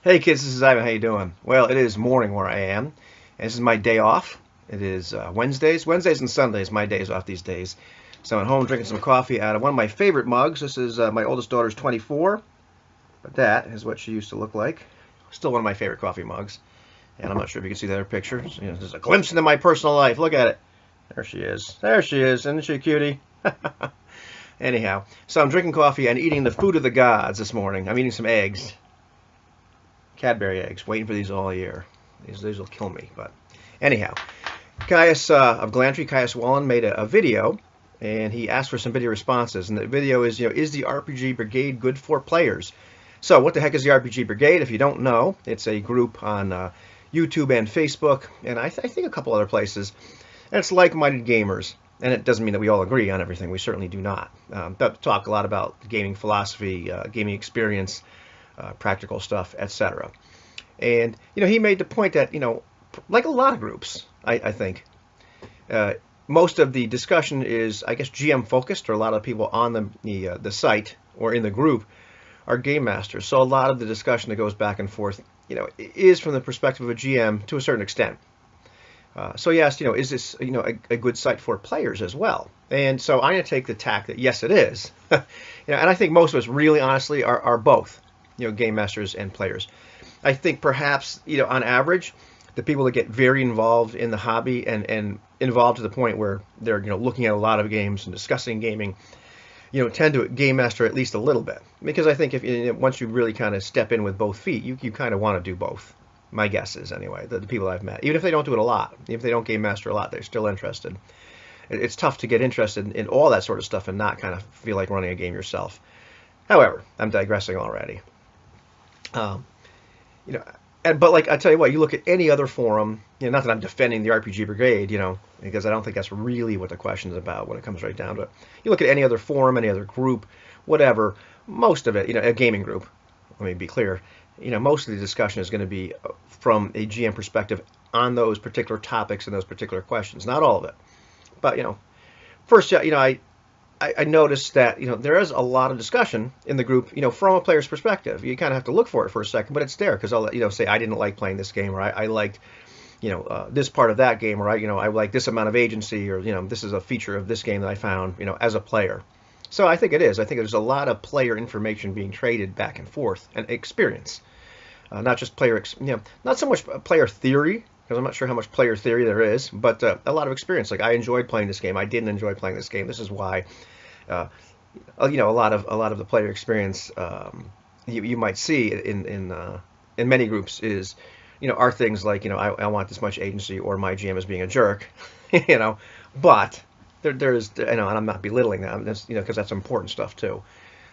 Hey kids, this is Ivan. How you doing? Well, it is morning where I am, and this is my day off. It is Wednesdays and Sundays. My days off these days. So I'm at home drinking some coffee out of one of my favorite mugs. This is my oldest daughter's 24, but that is what she used to look like. Still one of my favorite coffee mugs, and I'm not sure if you can see that in her picture. So, there's a glimpse into my personal life. Look at it. There she is. There she is. Isn't she a cutie? Anyhow, so I'm drinking coffee and eating the food of the gods this morning. I'm eating some eggs. Cadbury eggs, waiting for these all year. These will kill me, but anyhow, Caius of Glantri, Caius Wallen, made a video, and he asked for some video responses. And the video is, is the RPG Brigade good for players? So, what the heck is the RPG Brigade? If you don't know, it's a group on YouTube and Facebook, and I think a couple other places. And it's like-minded gamers. And it doesn't mean that we all agree on everything. We certainly do not. But talk a lot about gaming philosophy, gaming experience, practical stuff, etc. And he made the point that like a lot of groups, I think most of the discussion is, I guess, GM focused, or a lot of people on the site or in the group are game masters. So a lot of the discussion that goes back and forth, is from the perspective of a GM to a certain extent. So he asked, is this, a good site for players as well? And so I'm going to take the tack that yes, it is. And I think most of us really honestly are both, game masters and players. I think perhaps, on average, the people that get very involved in the hobby and involved to the point where they're, looking at a lot of games and discussing gaming, tend to game master at least a little bit. Because I think if once you really kind of step in with both feet, you kind of want to do both. My guess is, anyway, the people I've met. Even if they don't do it a lot, even if they don't game master a lot, they're still interested. It's tough to get interested in all that sort of stuff and not kind of feel like running a game yourself. However, I'm digressing already. But like I tell you what, you look at any other forum, not that I'm defending the RPG Brigade, because I don't think that's really what the question is about when it comes right down to it. You look at any other forum, any other group, whatever, most of it, a gaming group, let me be clear, most of the discussion is going to be from a GM perspective on those particular topics and those particular questions. Not all of it, but first, I noticed that there is a lot of discussion in the group, from a player's perspective. You kind of have to look for it for a second, but it's there because I'll say I didn't like playing this game, or I liked this part of that game, or I like this amount of agency, or this is a feature of this game that I found as a player. So I think it is. I think there's a lot of player information being traded back and forth, and experience. Not just not so much player theory, because I'm not sure how much player theory there is, but a lot of experience. Like, I enjoyed playing this game. I didn't enjoy playing this game. This is why. A lot of the player experience you might see in many groups is, are things like, I want this much agency, or my GM is being a jerk, but there's, and I'm not belittling that, because that's important stuff too.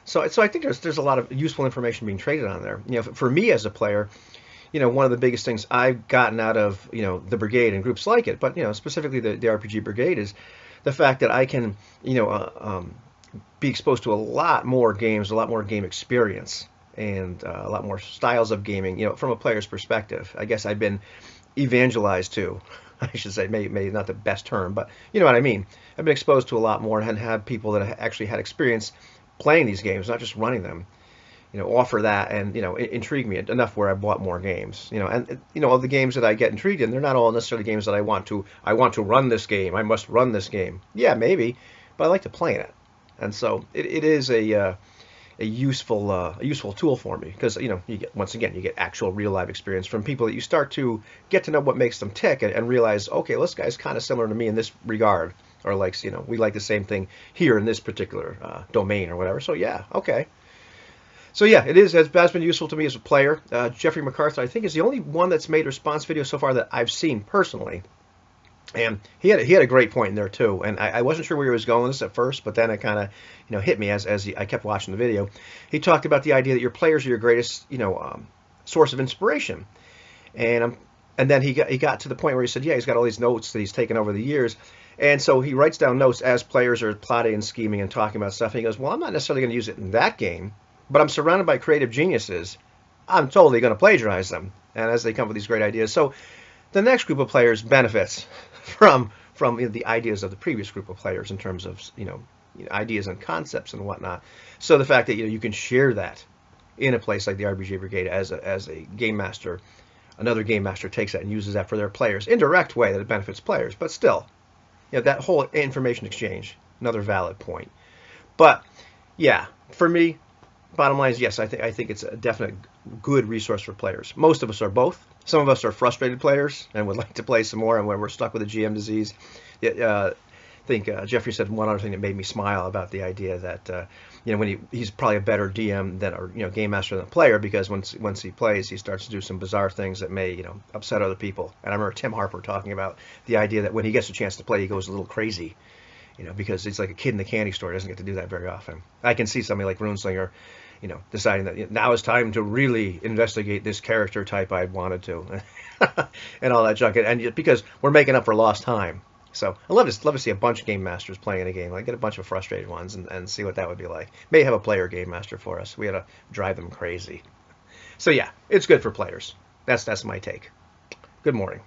So I think there's a lot of useful information being traded on there. For me as a player, one of the biggest things I've gotten out of, the Brigade and groups like it, but, specifically the RPG Brigade, is the fact that I can, be exposed to a lot more games, a lot more game experience, and a lot more styles of gaming, from a player's perspective. I guess I've been evangelized to, I should say, maybe not the best term, but you know what I mean. I've been exposed to a lot more and had people that have actually had experience playing these games, not just running them, offer that and, intrigue me enough where I bought more games, and, of the games that I get intrigued in, they're not all necessarily games that I want to run this game. I must run this game. Yeah, maybe, but I like to play in it. And so it is a useful tool for me, because, you get, once again, you get actual real life experience from people that you start to get to know what makes them tick, and realize, okay, well, this guy's kind of similar to me in this regard. Or likes, we like the same thing here in this particular domain or whatever. So yeah, okay. So yeah, has been useful to me as a player. Jeffrey MacArthur, I think, is the only one that's made a response video so far that I've seen personally. And he had a great point in there too. And I wasn't sure where he was going with this at first, but then it kind of hit me as I kept watching the video. He talked about the idea that your players are your greatest source of inspiration. And then he got to the point where he said, yeah, he's got all these notes that he's taken over the years. And so he writes down notes as players are plotting and scheming and talking about stuff. And he goes, well, I'm not necessarily going to use it in that game, but I'm surrounded by creative geniuses. I'm totally going to plagiarize them. And as they come up with these great ideas. So the next group of players benefits from the ideas of the previous group of players in terms of, ideas and concepts and whatnot. So the fact that, you can share that in a place like the RPG Brigade as a game master. Another game master takes that and uses that for their players. Indirect way that it benefits players, but still, that whole information exchange, another valid point. But yeah, for me, bottom line is yes, I think it's a definite good resource for players. Most of us are both. Some of us are frustrated players and would like to play some more, and when we're stuck with a GM disease. I think Jeffrey said one other thing that made me smile about the idea that when he's probably a better DM than or game master than a player, because once he plays, he starts to do some bizarre things that may upset other people. And I remember Tim Harper talking about the idea that when he gets a chance to play, he goes a little crazy. Because he's like a kid in the candy store. He doesn't get to do that very often. I can see somebody like Runeslinger, deciding that now is time to really investigate this character type I wanted to, and all that junk. And because we're making up for lost time. So I'd love to see a bunch of game masters playing a game. Like get a bunch of frustrated ones and see what that would be like. May have a player game master for us. We had to drive them crazy. So yeah, it's good for players. That's my take. Good morning.